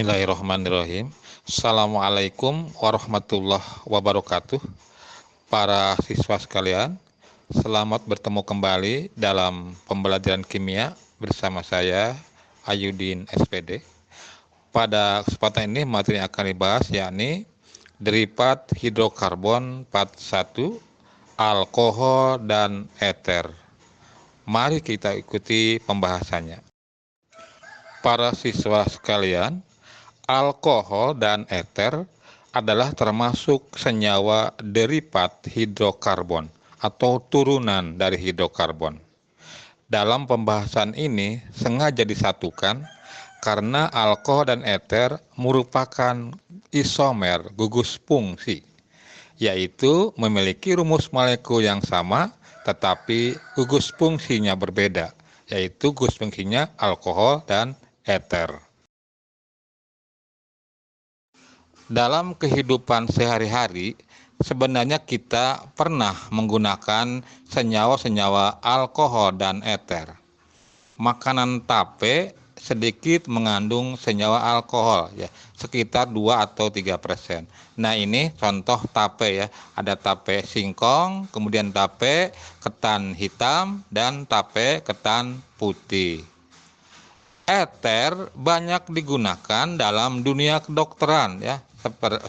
Bismillahirrahmanirrahim. Assalamualaikum warahmatullahi wabarakatuh. Para siswa sekalian, selamat bertemu kembali dalam pembelajaran kimia bersama saya, Ayudin SPD. Pada kesempatan ini materi yang akan dibahas yakni derivat hidrokarbon part 1, alkohol dan eter. Mari kita ikuti pembahasannya. Para siswa sekalian, alkohol dan eter adalah termasuk senyawa derivat hidrokarbon atau turunan dari hidrokarbon. Dalam pembahasan ini sengaja disatukan karena alkohol dan eter merupakan isomer gugus fungsi, yaitu memiliki rumus molekul yang sama tetapi gugus fungsinya berbeda, yaitu gugus fungsinya alkohol dan eter. Dalam kehidupan sehari-hari, sebenarnya kita pernah menggunakan senyawa-senyawa alkohol dan eter. Makanan tape sedikit mengandung senyawa alkohol, ya, sekitar 2 atau 3%. Nah, ini contoh tape ya. Ada tape singkong, kemudian tape ketan hitam, dan tape ketan putih. Eter banyak digunakan dalam dunia kedokteran ya,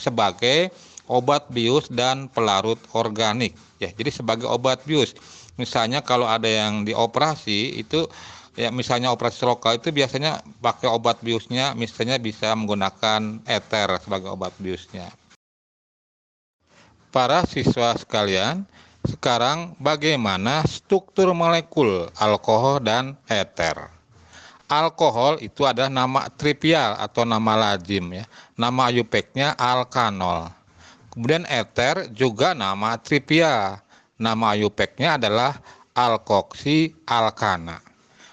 sebagai obat bius dan pelarut organik ya. Jadi sebagai obat bius. Misalnya kalau ada yang dioperasi itu ya, misalnya operasi lokal itu biasanya pakai obat biusnya, misalnya bisa menggunakan eter sebagai obat biusnya. Para siswa sekalian, sekarang bagaimana struktur molekul alkohol dan eter? Alkohol itu adalah nama trivial atau nama lazim ya. Nama IUPAC-nya alkanol. Kemudian eter juga nama trivial. Nama IUPAC-nya adalah alkoksi alkana.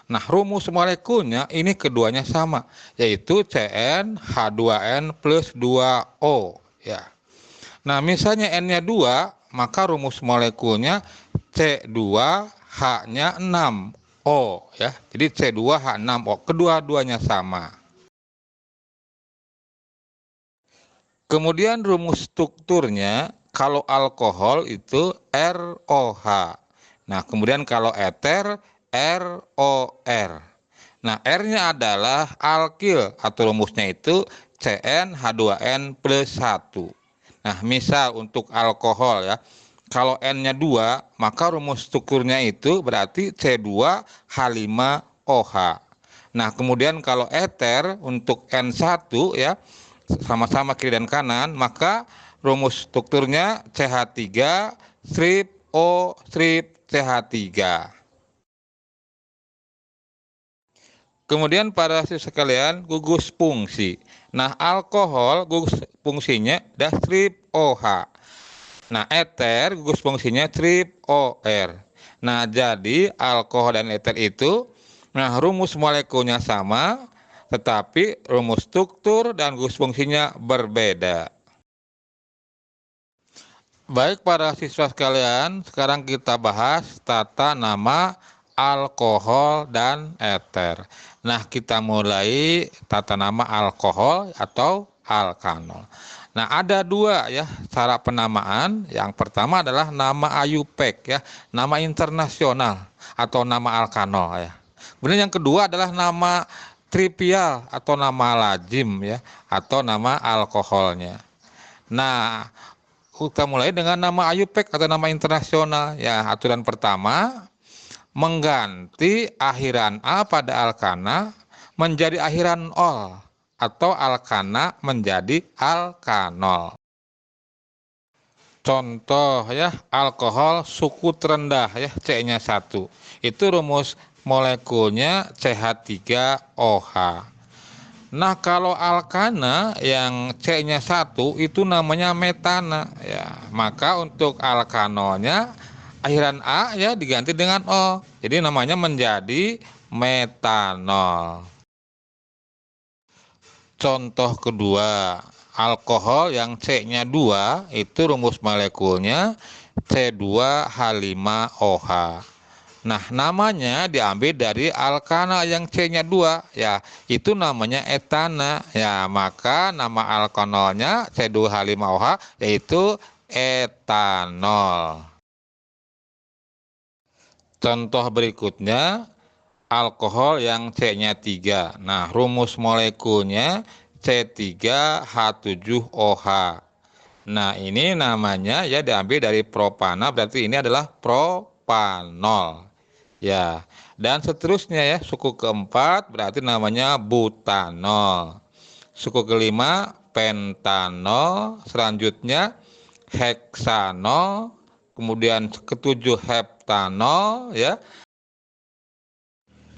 Nah, rumus molekulnya ini keduanya sama, yaitu CnH2n plus 2O ya. Nah, misalnya N-nya 2, maka rumus molekulnya C2H-nya 6. O ya. Jadi C2H6O, kedua-duanya sama. Kemudian rumus strukturnya kalau alkohol itu ROH. Nah, kemudian kalau eter ROR. Nah, R-nya adalah alkil atau rumusnya itu CnH2n plus 1. Nah, misal untuk alkohol ya, kalau N-nya 2, maka rumus strukturnya itu berarti C2H5OH. Nah, kemudian kalau eter untuk N1 ya, sama-sama kiri dan kanan, maka rumus strukturnya CH3 strip O strip CH3. Kemudian para siswa sekalian, gugus fungsi. Nah, alkohol gugus fungsinya ada strip OH. Nah, eter gugus fungsinya strip OR. Nah, jadi alkohol dan eter itu, nah, rumus molekulnya sama, tetapi rumus struktur dan gugus fungsinya berbeda. Baik para siswa sekalian, sekarang kita bahas tata nama alkohol dan eter. Nah, kita mulai tata nama alkohol atau alkanol. Nah, ada dua ya cara penamaan. Yang pertama adalah nama IUPAC ya, nama internasional atau nama alkanol ya. Kemudian yang kedua adalah nama trivial atau nama lazim ya, atau nama alkoholnya. Nah, kita mulai dengan nama IUPAC atau nama internasional ya. Aturan pertama, mengganti akhiran A pada alkana menjadi akhiran ol, atau alkana menjadi alkanol. Contoh ya, alkohol suku terendah ya, C-nya 1. Itu rumus molekulnya CH3OH. Nah, kalau alkana yang C-nya 1 itu namanya metana ya. Maka untuk alkanolnya akhiran A ya diganti dengan O. Jadi namanya menjadi metanol. Contoh kedua, alkohol yang C-nya 2 itu rumus molekulnya C2H5OH. Nah, namanya diambil dari alkana yang C-nya 2, ya, itu namanya etana. Ya, maka nama alkanolnya C2H5OH yaitu etanol. Contoh berikutnya, alkohol yang C-nya 3. Nah, rumus molekulnya C3H7OH. Nah, ini namanya ya diambil dari propana, berarti ini adalah propanol. Ya, dan seterusnya ya, suku keempat berarti namanya butanol. Suku kelima pentanol, selanjutnya heksanol, kemudian ketujuh heptanol ya.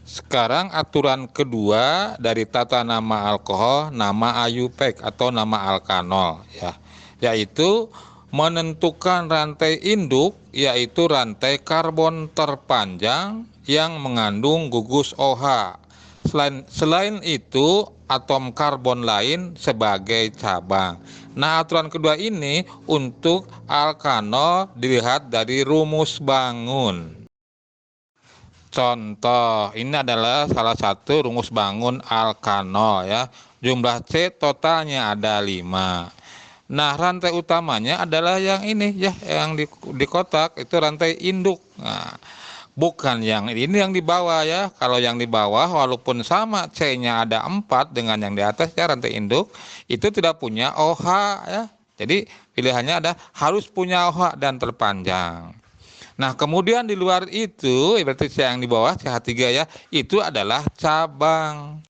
Sekarang aturan kedua dari tata nama alkohol, nama IUPAC atau nama alkanol ya, yaitu menentukan rantai induk, yaitu rantai karbon terpanjang yang mengandung gugus OH. Selain itu, atom karbon lain sebagai cabang. Nah, aturan kedua ini untuk alkanol dilihat dari rumus bangun. Contoh, ini adalah salah satu rumus bangun alkanol ya. Jumlah C totalnya ada 5. Nah, rantai utamanya adalah yang ini ya, yang di kotak itu rantai induk. Nah, bukan yang ini yang di bawah ya. Kalau yang di bawah walaupun sama C-nya ada 4 dengan yang di atas ya, rantai induk itu tidak punya OH ya. Jadi pilihannya ada harus punya OH dan terpanjang. Nah, kemudian di luar itu, berarti yang di bawah CH3 ya, itu adalah cabang.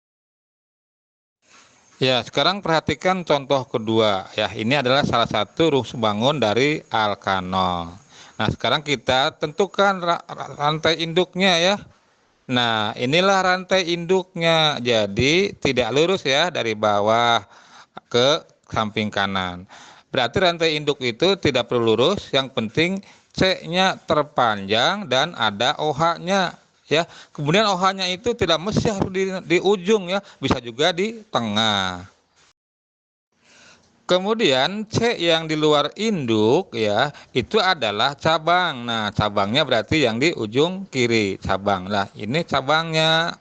Ya, sekarang perhatikan contoh kedua. Ya, ini adalah salah satu rumus bangun dari alkanol. Nah, sekarang kita tentukan rantai induknya ya. Nah, inilah rantai induknya. Jadi, tidak lurus ya dari bawah ke samping kanan. Berarti rantai induk itu tidak perlu lurus, yang penting C-nya terpanjang dan ada OH-nya ya. Kemudian OH-nya itu tidak mesti harus di ujung ya, bisa juga di tengah. Kemudian C yang di luar induk ya, itu adalah cabang. Nah, cabangnya berarti yang di ujung kiri, cabang. Nah, ini cabangnya.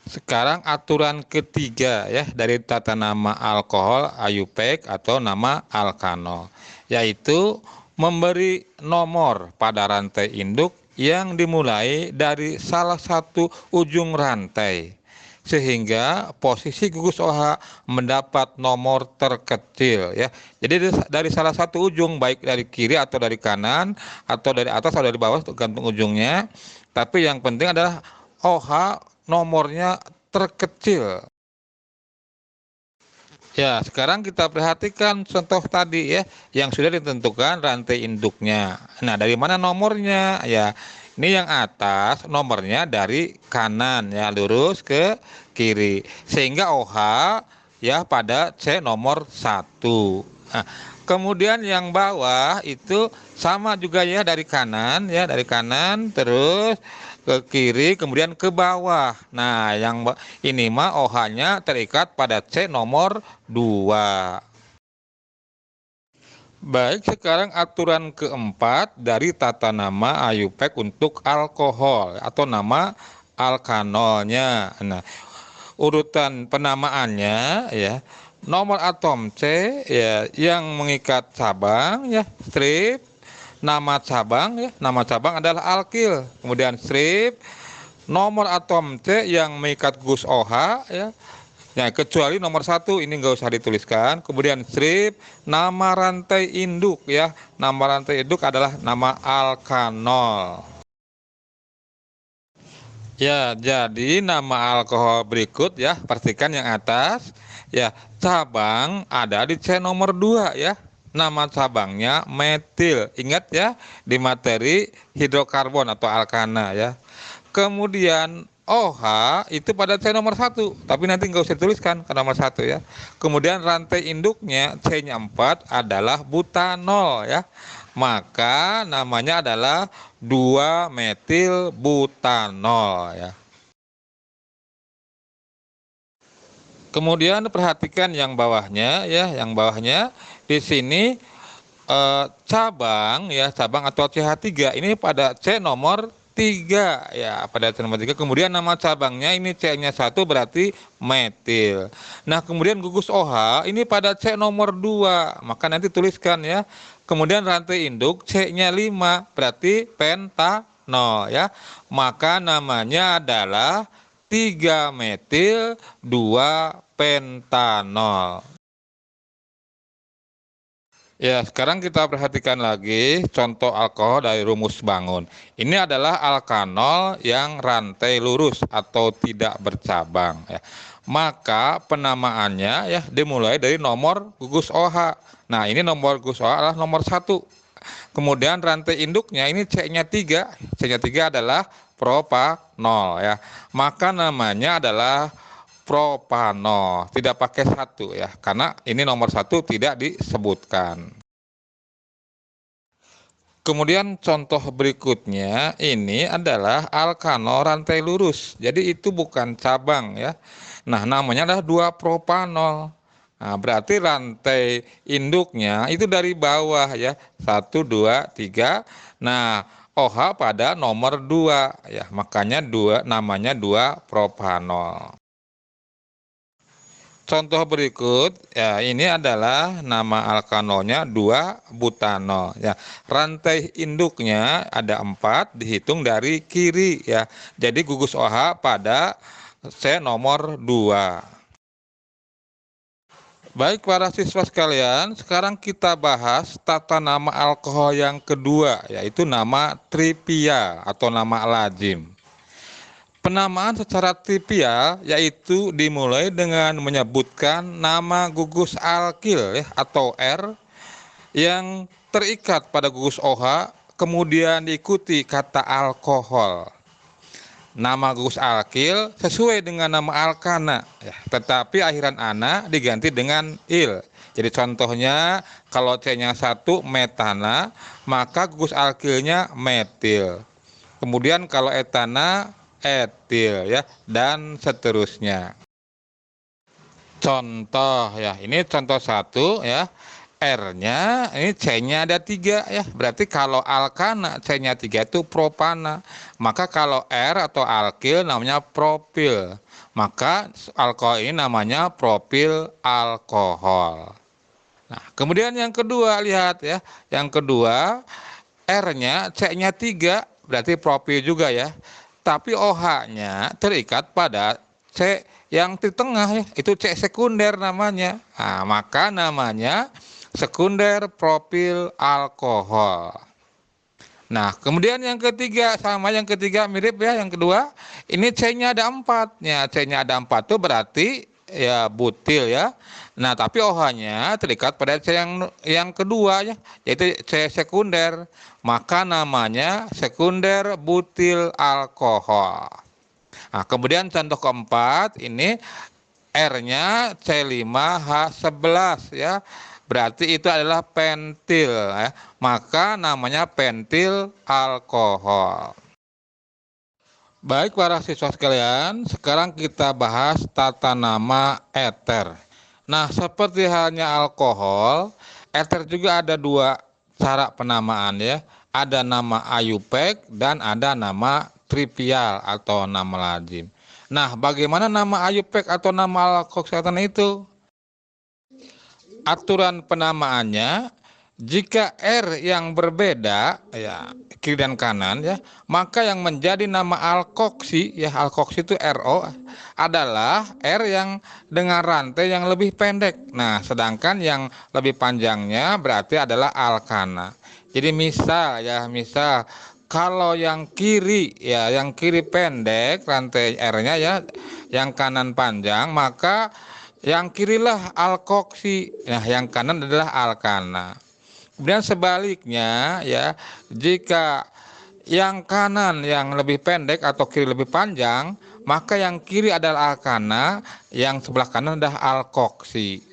Sekarang aturan ketiga ya dari tata nama alkohol IUPAC atau nama alkanol, yaitu memberi nomor pada rantai induk yang dimulai dari salah satu ujung rantai, sehingga posisi gugus OH mendapat nomor terkecil ya. Jadi dari salah satu ujung, baik dari kiri atau dari kanan atau dari atas atau dari bawah, tergantung ujungnya. Tapi yang penting adalah OH nomornya terkecil. Ya, sekarang kita perhatikan contoh tadi ya, yang sudah ditentukan rantai induknya. Nah, dari mana nomornya? Ya, ini yang atas nomornya dari kanan ya, lurus ke kiri. Sehingga OH ya pada C nomor 1. Nah, kemudian yang bawah itu sama juga ya, dari kanan ya, dari kanan terus ke kiri kemudian ke bawah. Nah, yang ini mah OH-nya terikat pada C nomor 2. Baik, sekarang aturan keempat dari tata nama IUPAC untuk alkohol atau nama alkanolnya. Nah, urutan penamaannya ya, nomor atom C ya yang mengikat cabang ya, strip. Nama cabang adalah alkil. Kemudian strip, nomor atom C yang mengikat gugus OH ya. Ya, kecuali nomor 1 ini nggak usah dituliskan. Kemudian strip, nama rantai induk ya. Nama rantai induk adalah nama alkanol. Ya, jadi nama alkohol berikut ya, pastikan yang atas. Ya, cabang ada di C nomor 2 ya. Nama cabangnya metil. Ingat ya, di materi hidrokarbon atau alkana ya. Kemudian OH itu pada C nomor 1, tapi nanti nggak usah tuliskan ke nomor 1 ya. Kemudian rantai induknya C-nya 4 adalah butanol ya. Maka namanya adalah 2-metil butanol ya. Kemudian perhatikan yang bawahnya ya, yang bawahnya di sini cabang ya, cabang atau CH3 ini pada C nomor 3 ya, pada nomor 3. Kemudian nama cabangnya ini C-nya 1 berarti metil. Nah, kemudian gugus OH ini pada C nomor 2, maka nanti tuliskan ya. Kemudian rantai induk C-nya 5 berarti pentanol ya. Maka namanya adalah 3 metil 2 pentanol. Ya, sekarang kita perhatikan lagi contoh alkohol dari rumus bangun. Ini adalah alkanol yang rantai lurus atau tidak bercabang. Ya. Maka penamaannya ya dimulai dari nomor gugus OH. Nah, ini nomor gugus OH adalah nomor 1. Kemudian rantai induknya ini C-nya 3. C-nya 3 adalah propanol ya. Maka namanya adalah propanol, tidak pakai 1 ya, karena ini nomor 1 tidak disebutkan. Kemudian contoh berikutnya ini adalah alkanol rantai lurus, jadi itu bukan cabang ya. Nah, namanya adalah 2 propanol. Nah, berarti rantai induknya itu dari bawah ya, 1, 2, 3. Nah, OH pada nomor 2 ya, makanya namanya 2 propanol. Contoh berikut ya, ini adalah nama alkanolnya 2 butanol ya. Rantai induknya ada 4 dihitung dari kiri ya. Jadi gugus OH pada C nomor 2. Baik para siswa sekalian, sekarang kita bahas tata nama alkohol yang kedua, yaitu nama trivia atau nama lazim. Penamaan secara trivial yaitu dimulai dengan menyebutkan nama gugus alkil ya, atau R yang terikat pada gugus OH, kemudian diikuti kata alkohol. Nama gugus alkil sesuai dengan nama alkana ya, tetapi akhiran ana diganti dengan il. Jadi contohnya kalau C-nya 1 metana, maka gugus alkilnya metil. Kemudian kalau etana etil ya, dan seterusnya. Contoh ya, ini contoh 1 ya. R-nya ini C-nya ada 3 ya. Berarti kalau alkana C-nya 3 itu propana. Maka kalau R atau alkil namanya propil. Maka alkohol ini namanya propil alkohol. Nah, kemudian yang kedua lihat ya. Yang kedua R-nya C-nya 3 berarti propil juga ya. Tapi OH-nya terikat pada C yang di tengah ya, itu C sekunder namanya. Nah, maka namanya sekunder propil alkohol. Nah, kemudian yang ketiga sama yang ketiga mirip ya, yang kedua ini C-nya ada 4. Ya, C-nya ada 4 itu berarti ya butil ya. Nah, tapi OH-nya terikat pada C yang kedua ya, yaitu C sekunder. Maka namanya sekunder butil alkohol. Nah, kemudian contoh keempat ini R-nya C5H11 ya. Berarti itu adalah pentil ya. Maka namanya pentil alkohol. Baik para siswa sekalian, sekarang kita bahas tata nama eter. Nah, seperti halnya alkohol, eter juga ada 2 cara penamaan ya. Ada nama IUPAC dan ada nama trivial atau nama lazim. Nah, bagaimana nama IUPAC atau nama alkohol itu? Aturan penamaannya, jika R yang berbeda ya kiri dan kanan ya, maka yang menjadi nama alkoksi ya, alkoksi itu RO adalah R yang dengan rantai yang lebih pendek. Nah, sedangkan yang lebih panjangnya berarti adalah alkana. Jadi misal kalau yang kiri ya, yang kiri pendek rantai R-nya ya, yang kanan panjang, maka yang kirilah alkoksi, nah yang kanan adalah alkana. Kemudian sebaliknya ya, jika yang kanan yang lebih pendek atau kiri lebih panjang, maka yang kiri adalah alkana, yang sebelah kanan adalah alkoksi.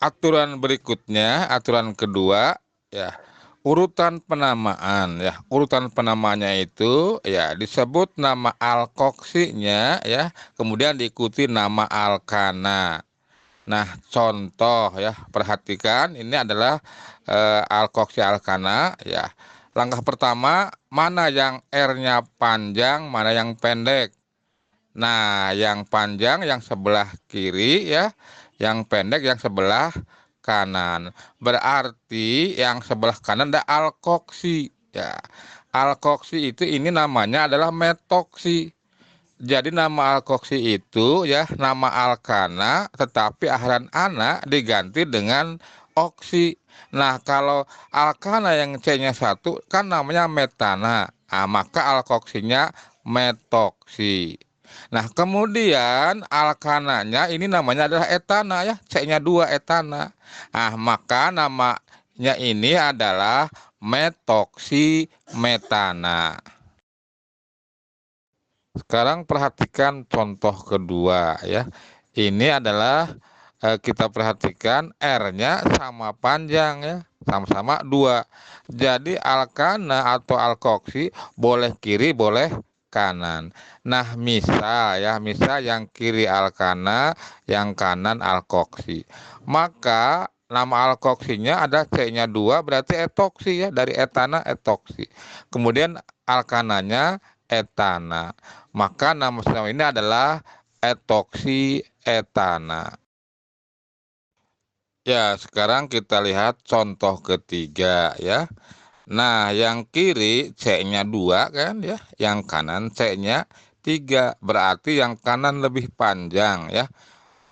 Aturan berikutnya, aturan kedua ya, urutan penamaan ya. Urutan penamaannya itu ya disebut nama alkoksinya ya, kemudian diikuti nama alkana. Nah, contoh ya, perhatikan ini adalah alkoksi alkana ya. Langkah pertama, mana yang R-nya panjang, mana yang pendek. Nah, yang panjang yang sebelah kiri ya, yang pendek yang sebelah kanan. Berarti yang sebelah kanan ada alkoksi ya. Alkoksi itu ini namanya adalah metoksi. Jadi nama alkoksi itu ya nama alkana tetapi akhiran ana diganti dengan oksi. Nah, kalau alkana yang C-nya satu kan namanya metana. Nah, maka alkoksinya metoksi. Nah, kemudian alkananya ini namanya adalah etana ya, C-nya 2 etana. Nah, maka namanya ini adalah metoksi metana. Sekarang perhatikan contoh kedua ya. Ini adalah kita perhatikan R-nya sama panjang ya, sama-sama 2. Jadi alkana atau alkoksi boleh kiri boleh kanan. Nah, misal ya, misal yang kiri alkana, yang kanan alkoksi. Maka nama alkoksinya ada C-nya 2 berarti etoksi ya, dari etana etoksi. Kemudian alkananya etana. Maka nama senyawa ini adalah etoksi etana. Ya, sekarang kita lihat contoh ketiga ya. Nah, yang kiri C-nya 2 kan ya, yang kanan C-nya 3. Berarti yang kanan lebih panjang ya.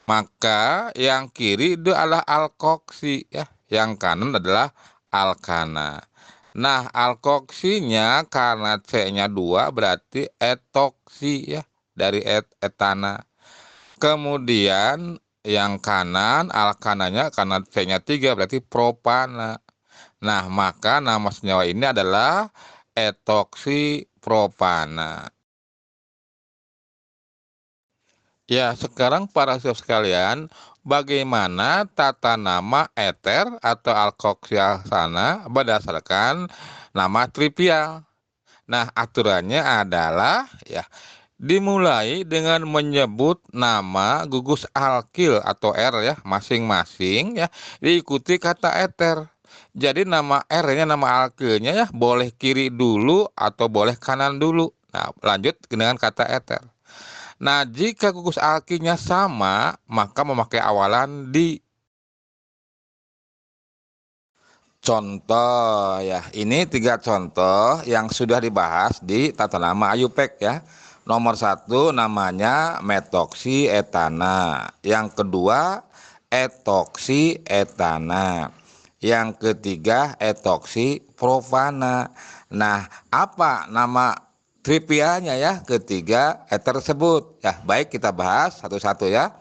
Maka yang kiri itu adalah alkoksi ya, yang kanan adalah alkana. Nah, alkoksinya karena C-nya 2 berarti etoksi ya, dari etana. Kemudian yang kanan alkananya karena C-nya 3 berarti propana. Nah, maka nama senyawa ini adalah etoksi propana. Ya, sekarang para siswa sekalian, bagaimana tata nama eter atau alkoxyalsana berdasarkan nama trivial? Nah, aturannya adalah ya, dimulai dengan menyebut nama gugus alkil atau R ya, masing-masing ya, diikuti kata eter. Jadi nama R-nya, nama alkilnya ya, boleh kiri dulu atau boleh kanan dulu. Nah, lanjut dengan kata eter. Nah, jika gugus alkinya sama, maka memakai awalan di. Contoh ya, ini 3 contoh yang sudah dibahas di tata nama Ayupek ya. Nomor 1 namanya metoksi etana. Yang kedua etoksi etana. Yang ketiga etoksi profana. Nah, apa nama trivialnya ya ketiga tersebut? Ya, baik kita bahas satu-satu ya.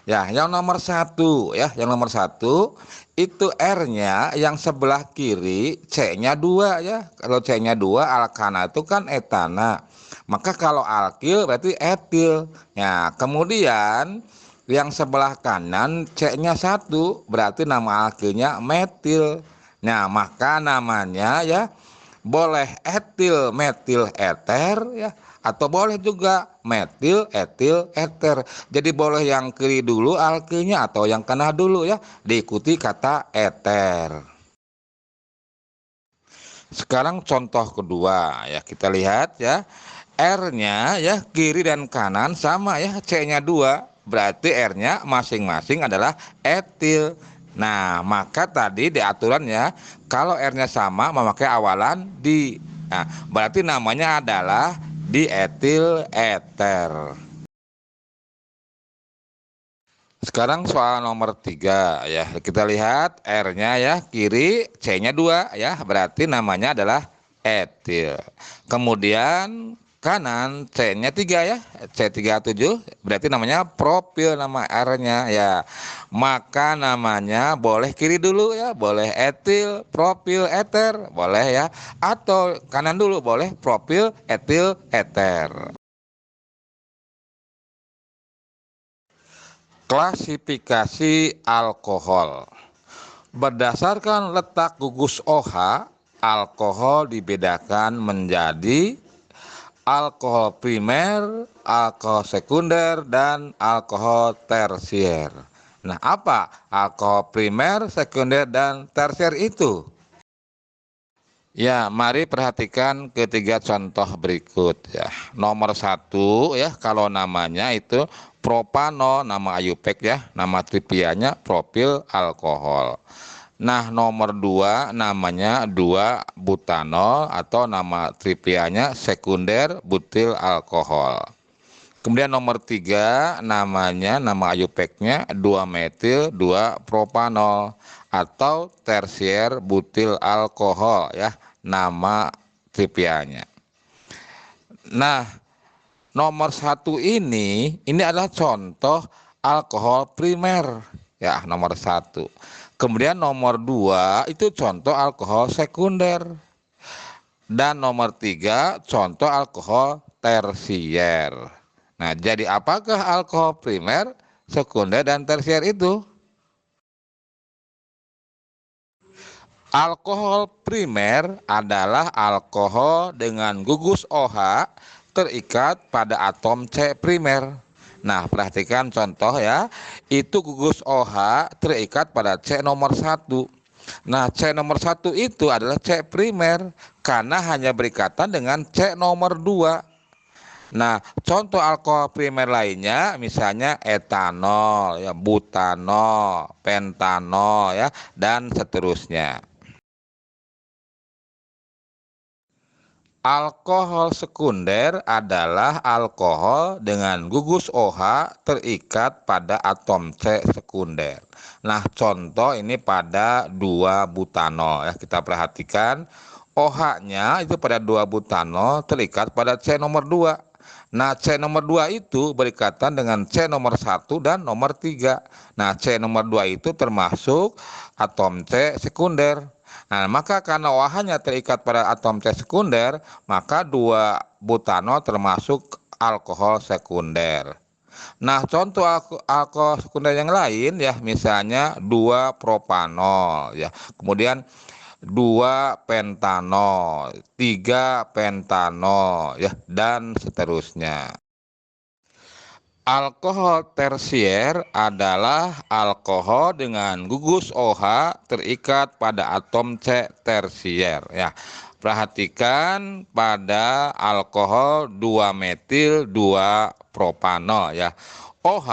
Ya, yang nomor 1 ya, yang nomor 1 itu R-nya yang sebelah kiri C-nya 2 ya. Kalau C-nya 2 alkana itu kan etana. Maka kalau alkil berarti etil. Ya, kemudian yang sebelah kanan C-nya 1 berarti nama alkilnya metil. Nah, maka namanya ya boleh etil metil eter ya, atau boleh juga metil etil eter. Jadi boleh yang kiri dulu alkilnya atau yang kanan dulu ya, diikuti kata eter. Sekarang contoh kedua ya, kita lihat ya. R-nya ya kiri dan kanan sama ya, C-nya 2. Berarti R-nya masing-masing adalah etil. Nah, maka tadi di aturannya kalau R-nya sama memakai awalan di. Nah, berarti namanya adalah dietil eter. Sekarang soal nomor 3 ya. Kita lihat R-nya ya kiri, C-nya 2 ya. Berarti namanya adalah etil. Kemudian kanan C-nya 3 ya. C37 berarti namanya propil nama R-nya ya. Maka namanya boleh kiri dulu ya, boleh etil, propil, eter, boleh ya. Atau kanan dulu boleh propil, etil, eter. Klasifikasi alkohol. Berdasarkan letak gugus OH, alkohol dibedakan menjadi alkohol primer, alkohol sekunder, dan alkohol tersier. Nah, apa alkohol primer, sekunder, dan tersier itu? Ya, mari perhatikan ketiga contoh berikut ya. Nomor satu ya, kalau namanya itu propano, nama IUPAC ya, nama trivianya propil alkohol. Nah, nomor dua namanya 2-butanol atau nama trivianya sekunder butil alkohol. Kemudian nomor tiga namanya nama IUPAC-nya 2-metil 2-propanol atau tersier butil alkohol ya, nama trivianya. Nah, nomor satu ini adalah contoh alkohol primer ya, nomor satu. Kemudian nomor dua itu contoh alkohol sekunder. Dan nomor tiga contoh alkohol tersier. Nah, jadi apakah alkohol primer, sekunder, dan tersier itu? Alkohol primer adalah alkohol dengan gugus OH terikat pada atom C primer. Nah, perhatikan contoh ya, itu gugus OH terikat pada C nomor satu. Nah, C nomor satu itu adalah C primer karena hanya berikatan dengan C nomor 2. Nah, contoh alkohol primer lainnya misalnya etanol, ya, butanol, pentanol ya, dan seterusnya. Alkohol sekunder adalah alkohol dengan gugus OH terikat pada atom C sekunder. Nah, contoh ini pada 2-butanol ya. Kita perhatikan OH-nya itu pada 2-butanol terikat pada C nomor 2. Nah, C nomor 2 itu berikatan dengan C nomor 1 dan nomor 3. Nah, C nomor 2 itu termasuk atom C sekunder. Nah, maka karena OH-nya terikat pada atom C sekunder, maka 2-butanol termasuk alkohol sekunder. Nah, contoh alkohol sekunder yang lain ya, misalnya 2-propanol ya. Kemudian 2-pentanol, 3-pentanol ya, dan seterusnya. Alkohol tersier adalah alkohol dengan gugus OH terikat pada atom C tersier ya. Perhatikan pada alkohol 2-metil 2-propanol ya. OH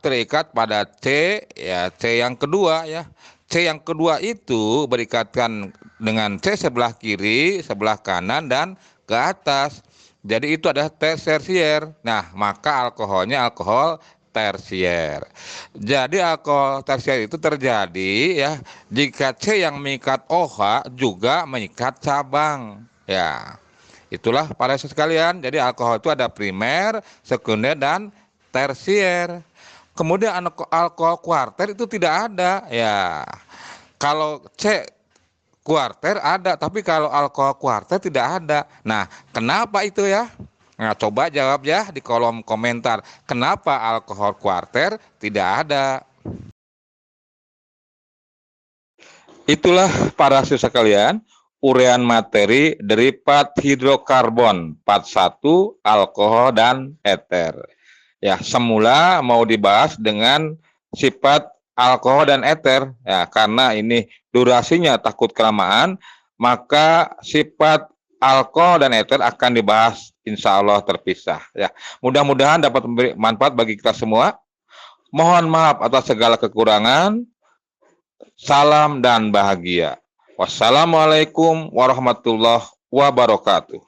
terikat pada C ya, C yang kedua ya. C yang kedua itu berikatkan dengan C sebelah kiri, sebelah kanan, dan ke atas. Jadi itu adalah tersier. Nah, maka alkoholnya alkohol tersier. Jadi alkohol tersier itu terjadi ya jika C yang mengikat OH juga mengikat cabang. Ya, itulah para sekalian. Jadi alkohol itu ada primer, sekunder, dan tersier. Kemudian alkohol kuarter itu tidak ada. Ya, kalau C kuarter ada, tapi kalau alkohol kuarter tidak ada. Nah, kenapa itu ya? Nah, coba jawab ya di kolom komentar. Kenapa alkohol kuarter tidak ada? Itulah para siswa sekalian, urean materi dari hidrokarbon, 41, alkohol, dan eter. Ya, semula mau dibahas dengan sifat alkohol dan eter, ya, karena ini durasinya takut kelamaan, maka sifat alkohol dan eter akan dibahas insya Allah terpisah. Ya, mudah-mudahan dapat memberi manfaat bagi kita semua. Mohon maaf atas segala kekurangan. Salam dan bahagia. Wassalamualaikum warahmatullahi wabarakatuh.